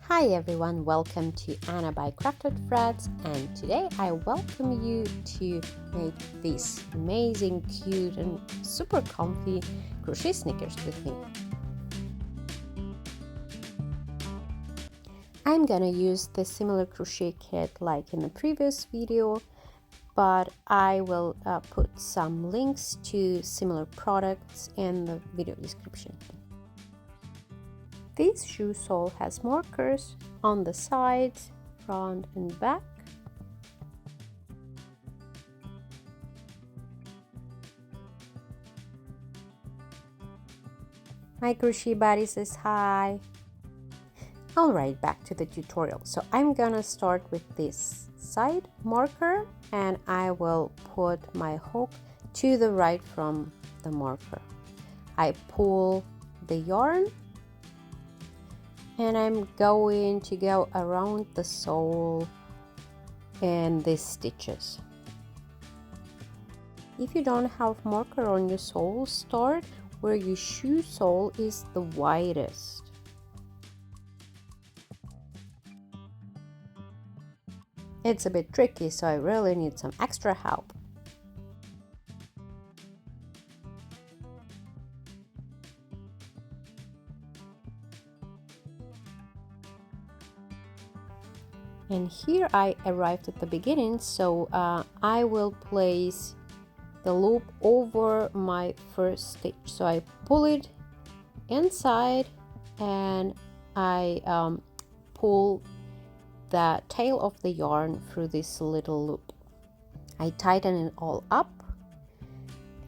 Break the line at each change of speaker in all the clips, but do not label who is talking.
Hi everyone, welcome to Anna by Crafted Threads, and today I welcome you to make these amazing, cute and super comfy crochet sneakers with me. I'm gonna use the similar crochet kit like in the previous video, but I will put some links to similar products in the video description. This shoe sole has markers on the sides, front and back. My crochet buddy says hi. Alright, back to the tutorial. So I'm gonna start with this side marker and I will put my hook to the right from the marker. I pull the yarn and I'm going to go around the sole and these stitches. If you don't have marker on your sole, start where your shoe sole is the widest. It's a bit tricky, so I really need some extra help. And here I arrived at the beginning, so I will place the loop over my first stitch. So I pull it inside and I pull the tail of the yarn through this little loop. I tighten it all up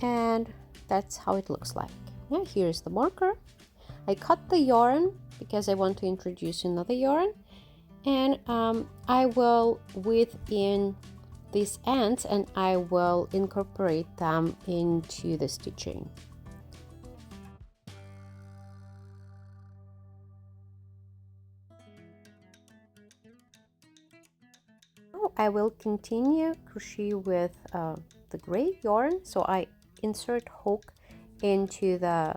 and that's how it looks like. Yeah, here's the marker. I cut the yarn because I want to introduce another yarn. And I will weave in these ends and I will incorporate them into the stitching. Now I will continue crochet with the gray yarn. So I insert hook into the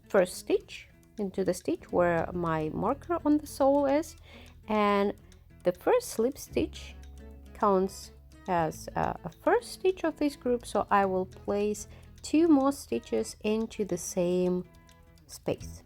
first stitch, into the stitch where my marker on the sole is, and the first slip stitch counts as a first stitch of this group, so I will place 2 more stitches into the same space.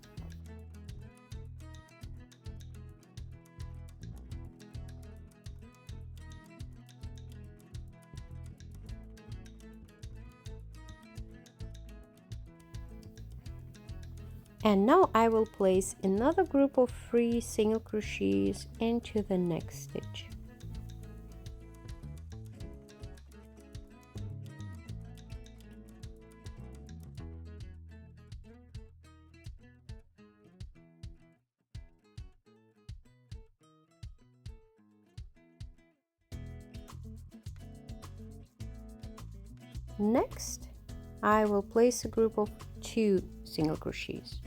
And now I will place another group of 3 single crochets into the next stitch. Next, I will place a group of 2 single crochets.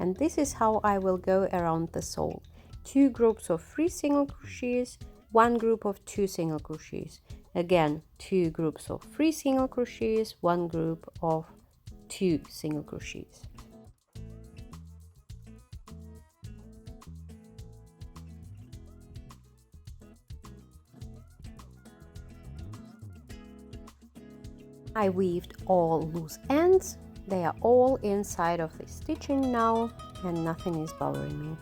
And this is how I will go around the sole. 2 groups of 3 single crochets, 1 group of 2 single crochets. Again, 2 groups of 3 single crochets, 1 group of 2 single crochets. I weaved all loose ends. They are all inside of the stitching now and nothing is bothering me.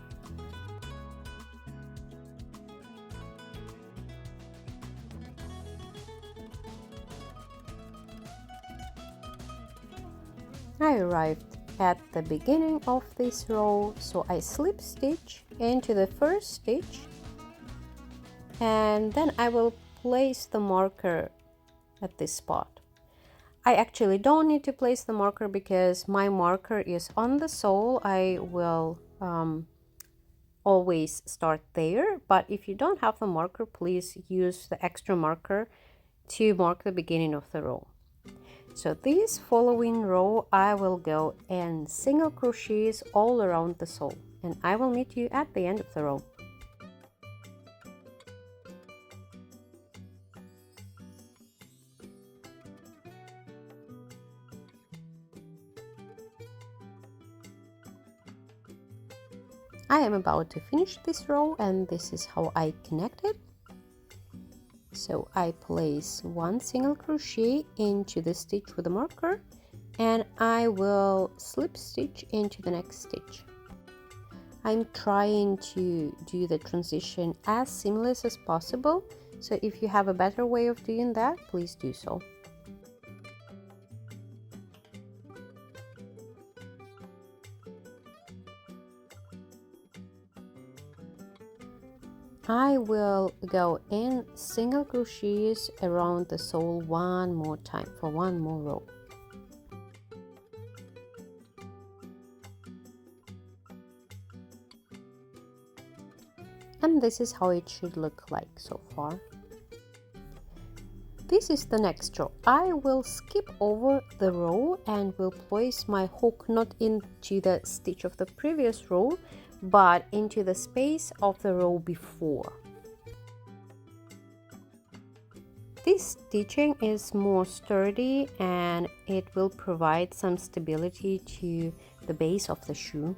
I arrived at the beginning of this row, so I slip stitch into the first stitch and then I will place the marker at this spot. I actually don't need to place the marker because my marker is on the sole. I will always start there, but if you don't have the marker, please use the extra marker to mark the beginning of the row. So this following row I will go in single crochets all around the sole, and I will meet you at the end of the row. I am about to finish this row, and this is how I connect it. So I place one single crochet into the stitch with a marker, and I will slip stitch into the next stitch. I'm trying to do the transition as seamless as possible, so if you have a better way of doing that, please do so. I will go in single crochets around the sole one more time for one more row. And this is how it should look like so far. This is the next row. I will skip over the row and will place my hook not into the stitch of the previous row, but into the space of the row before. This stitching is more sturdy and it will provide some stability to the base of the shoe.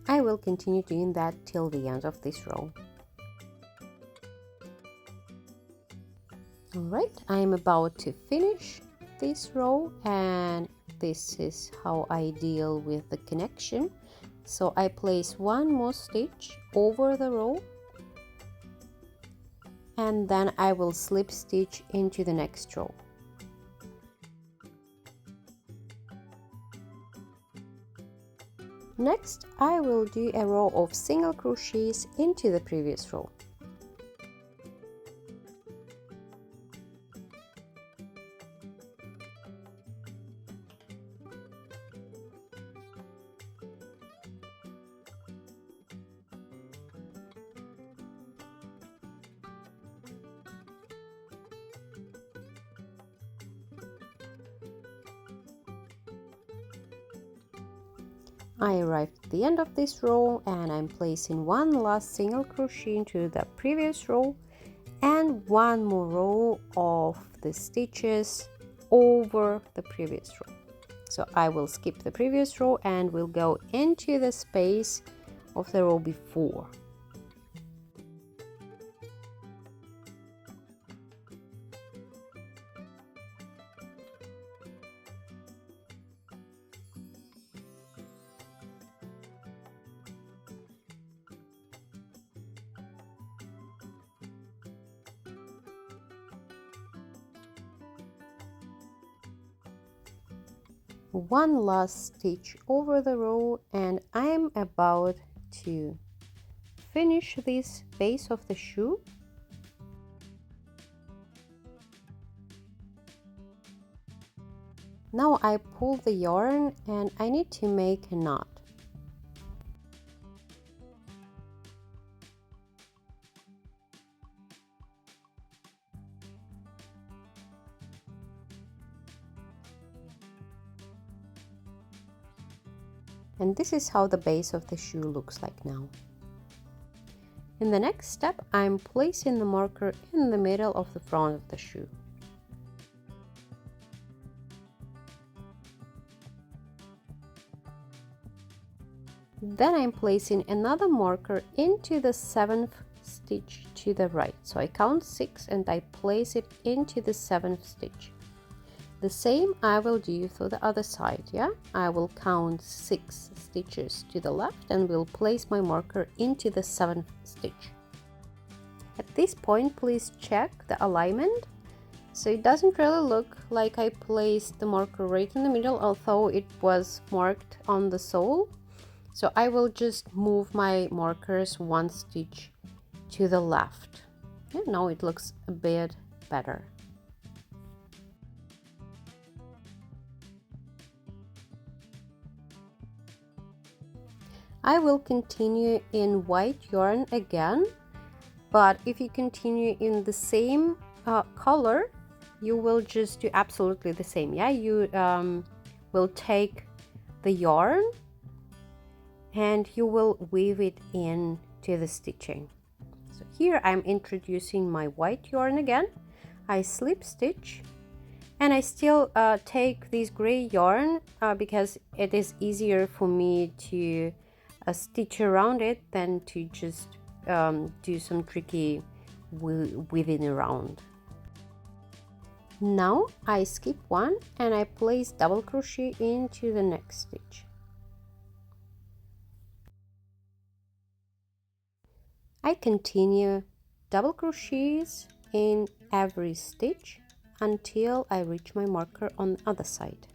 I will continue doing that till the end of this row. Alright, I am about to finish this row, and this is how I deal with the connection. So I place one more stitch over the row, and then I will slip stitch into the next row. Next, I will do a row of single crochets into the previous row. I arrived at the end of this row, and I'm placing one last single crochet into the previous row and one more row of the stitches over the previous row. So I will skip the previous row and will go into the space of the row before. One last stitch over the row, and I'm about to finish this base of the shoe. Now I pull the yarn and I need to make a knot. And this is how the base of the shoe looks like now. In the next step, I'm placing the marker in the middle of the front of the shoe. Then I'm placing another marker into the 7th stitch to the right. So I count 6 and I place it into the 7th stitch. The same I will do for the other side, yeah? I will count 6 stitches to the left and will place my marker into the 7th stitch. At this point, please check the alignment. So it doesn't really look like I placed the marker right in the middle, although it was marked on the sole. So I will just move my markers 1 stitch to the left. And now it looks a bit better. I will continue in white yarn again, but if you continue in the same color, you will just do absolutely the same. Yeah, you will take the yarn and you will weave it into the stitching. So here I'm introducing my white yarn again. I slip stitch, and I still take this gray yarn because it is easier for me to stitch around it than to just do some tricky weaving around. Now I skip one and I place double crochet into the next stitch. I continue double crochets in every stitch until I reach my marker on the other side.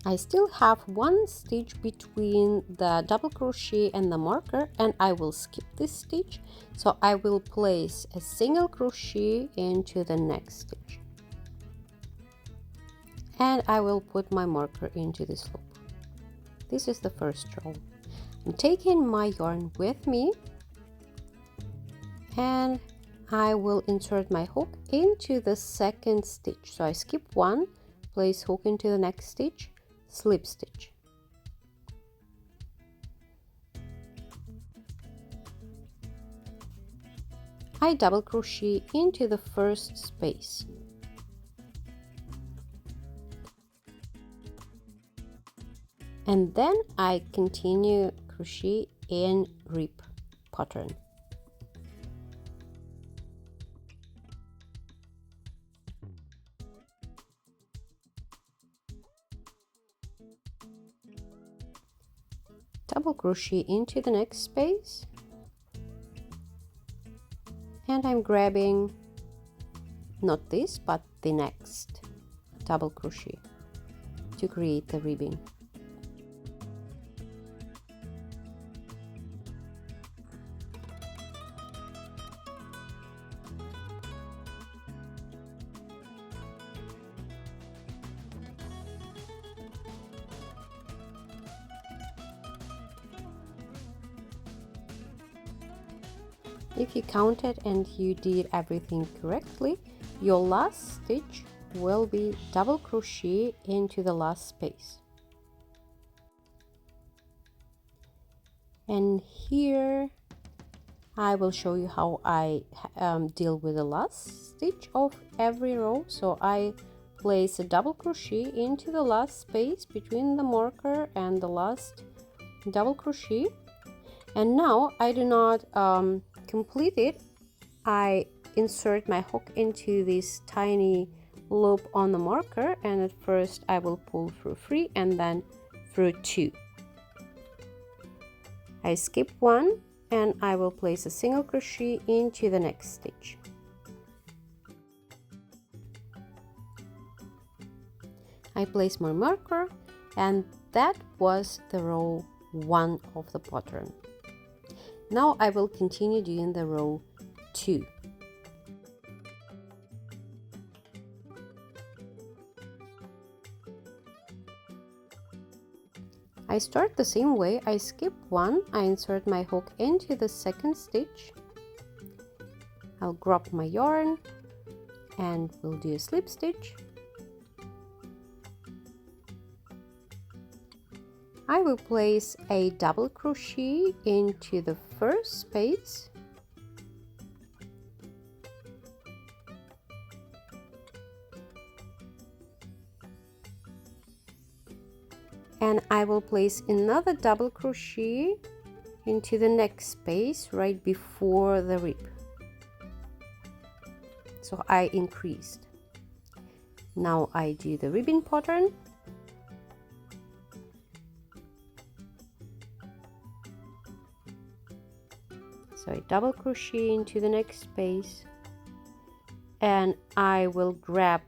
I still have one stitch between the double crochet and the marker, and I will skip this stitch, so I will place a single crochet into the next stitch and I will put my marker into this loop. This is the first row. I'm taking my yarn with me and I will insert my hook into the second stitch. So I skip one, place hook into the next stitch, slip stitch. I double crochet into the first space. And then I continue crochet in rib pattern. Double crochet into the next space, and I'm grabbing not this but the next double crochet to create the ribbing. If you counted and you did everything correctly, your last stitch will be double crochet into the last space. And here I will show you how I deal with the last stitch of every row. So I place a double crochet into the last space between the marker and the last double crochet, and now I do not complete it. I insert my hook into this tiny loop on the marker, and at first I will pull through 3 and then through 2. I skip one and I will place a single crochet into the next stitch. I place my marker, and that was the row 1 of the pattern. Now I will continue doing the row 2. I start the same way. I skip one, I insert my hook into the second stitch. I'll grab my yarn and we'll do a slip stitch. I will place a double crochet into the first space, and I will place another double crochet into the next space right before the rib. So I increased. Now I do the ribbing pattern. So I double crochet into the next space, and I will grab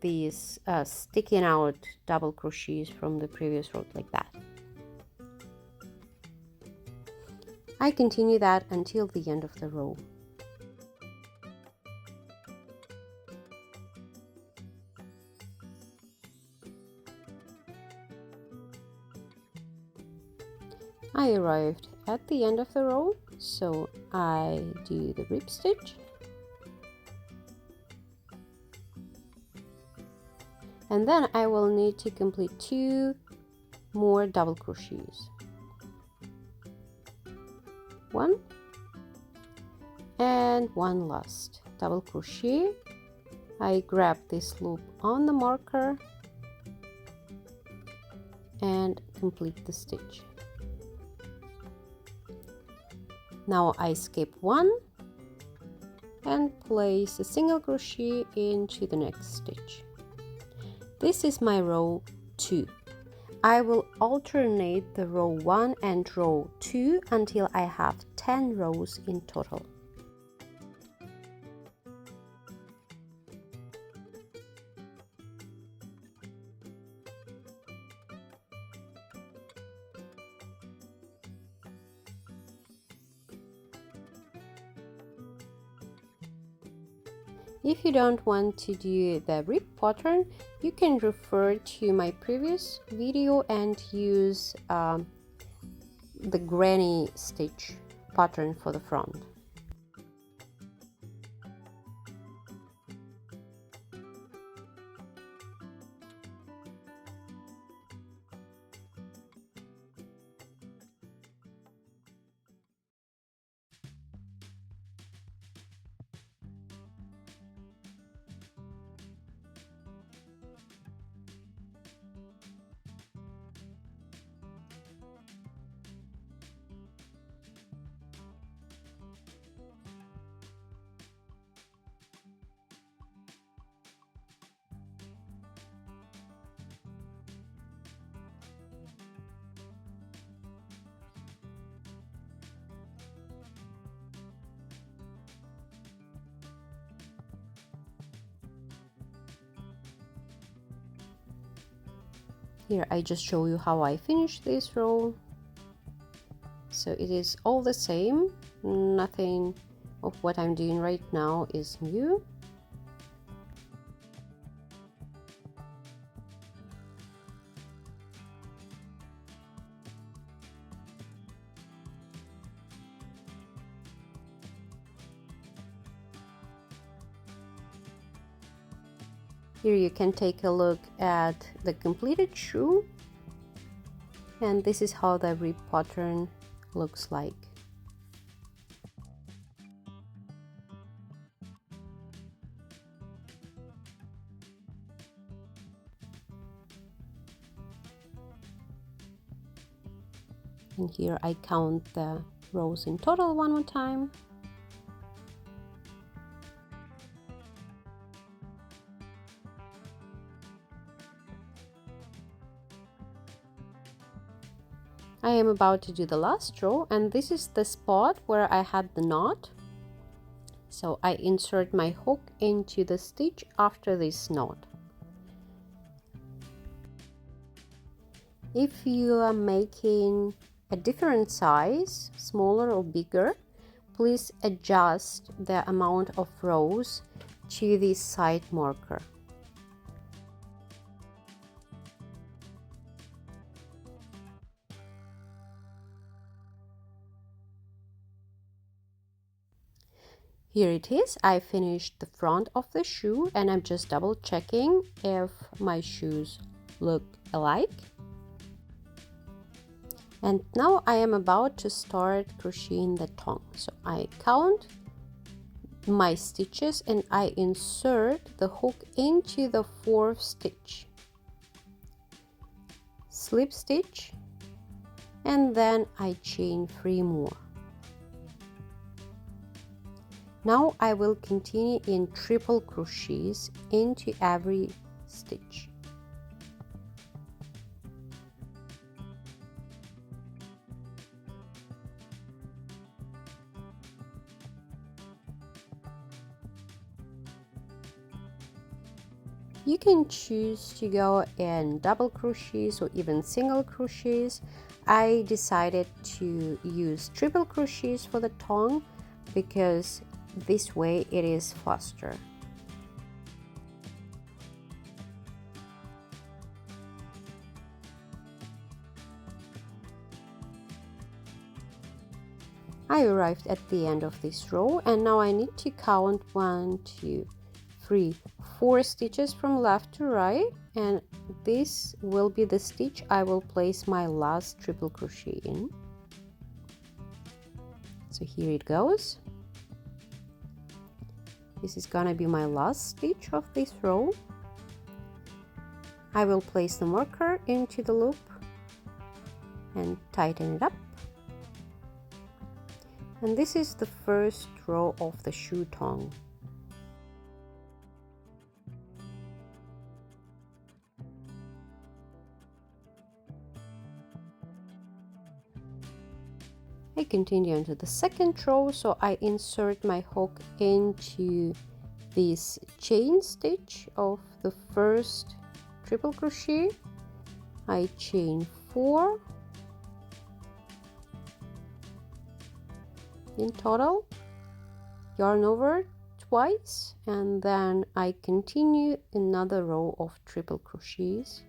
these sticking out double crochets from the previous row like that. I continue that until the end of the row. I arrived at the end of the row, so I do the rib stitch, and then I will need to complete 2 more double crochets. 1 and 1 last double crochet. I grab this loop on the marker and complete the stitch. Now I skip 1 and place a single crochet into the next stitch. This is my row 2. I will alternate the row 1 and row 2 until I have 10 rows in total. If you don't want to do the rib pattern, you can refer to my previous video and use the granny stitch pattern for the front. Here I just show you how I finish this row. So it is all the same, nothing of what I'm doing right now is new. Here you can take a look at the completed shoe, and this is how the rib pattern looks like. And here I count the rows in total one more time. I am about to do the last row, and this is the spot where I had the knot. So I insert my hook into the stitch after this knot. If you are making a different size, smaller or bigger, please adjust the amount of rows to this side marker. Here it is. I finished the front of the shoe, and I'm just double checking if my shoes look alike. And now I am about to start crocheting the tongue. So I count my stitches and I insert the hook into the 4th stitch. Slip stitch, and then I chain 3 more. Now I will continue in triple crochets into every stitch. You can choose to go in double crochets or even single crochets. I decided to use triple crochets for the tongue because this way it is faster. I arrived at the end of this row, and now I need to count 1, 2, 3, 4 stitches from left to right, and this will be the stitch I will place my last triple crochet in. So here it goes. This is gonna be my last stitch of this row. I will place the marker into the loop and tighten it up. And this is the first row of the shoe tongue. I continue into the second row, so I insert my hook into this chain stitch of the first triple crochet. I chain 4 in total, yarn over twice, and then I continue another row of triple crochets.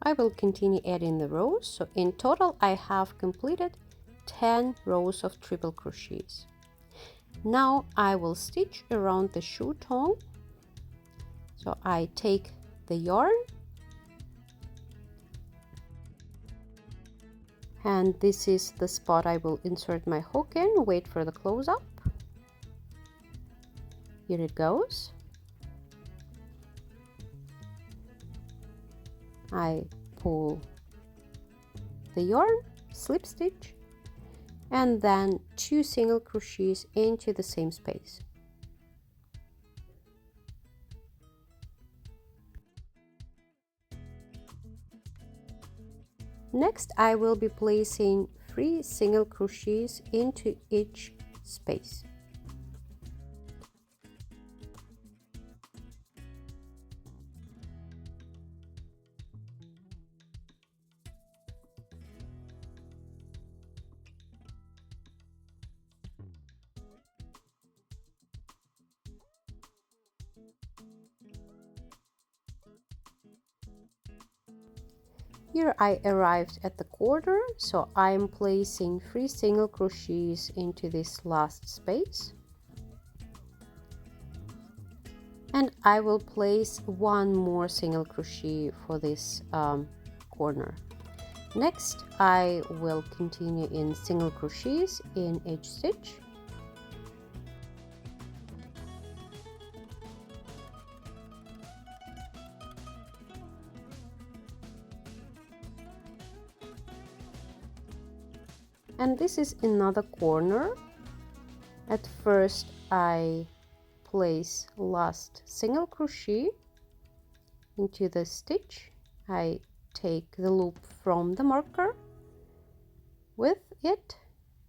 I will continue adding the rows, so in total I have completed 10 rows of triple crochets. Now I will stitch around the shoe tongue. So I take the yarn, and this is the spot I will insert my hook in. Wait for the close-up. Here it goes. I pull the yarn, slip stitch, and then 2 single crochets into the same space. Next, I will be placing 3 single crochets into each space. Here I arrived at the corner, so I'm placing 3 single crochets into this last space. And I will place 1 more single crochet for this corner. Next, I will continue in single crochets in each stitch. And this is another corner. At first I place last single crochet into the stitch. I take the loop from the marker with it,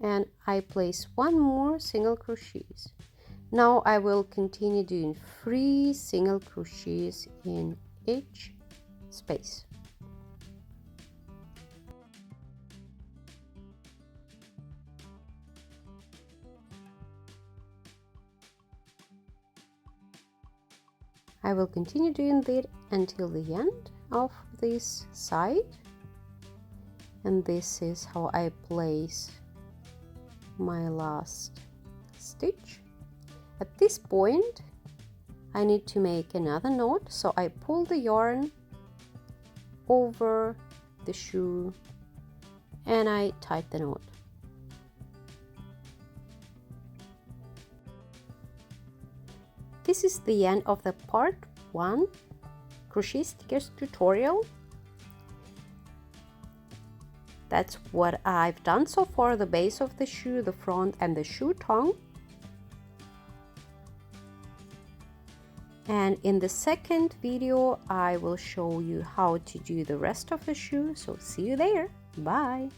and I place 1 more single crochets. Now I will continue doing 3 single crochets in each space. I will continue doing that until the end of this side, and this is how I place my last stitch. At this point I need to make another knot, so I pull the yarn over the shoe and I tie the knot. This is the end of the part 1 crochet stickers tutorial. That's what I've done so far: the base of the shoe, the front, and the shoe tongue. And in the second video, I will show you how to do the rest of the shoe. So see you there. Bye.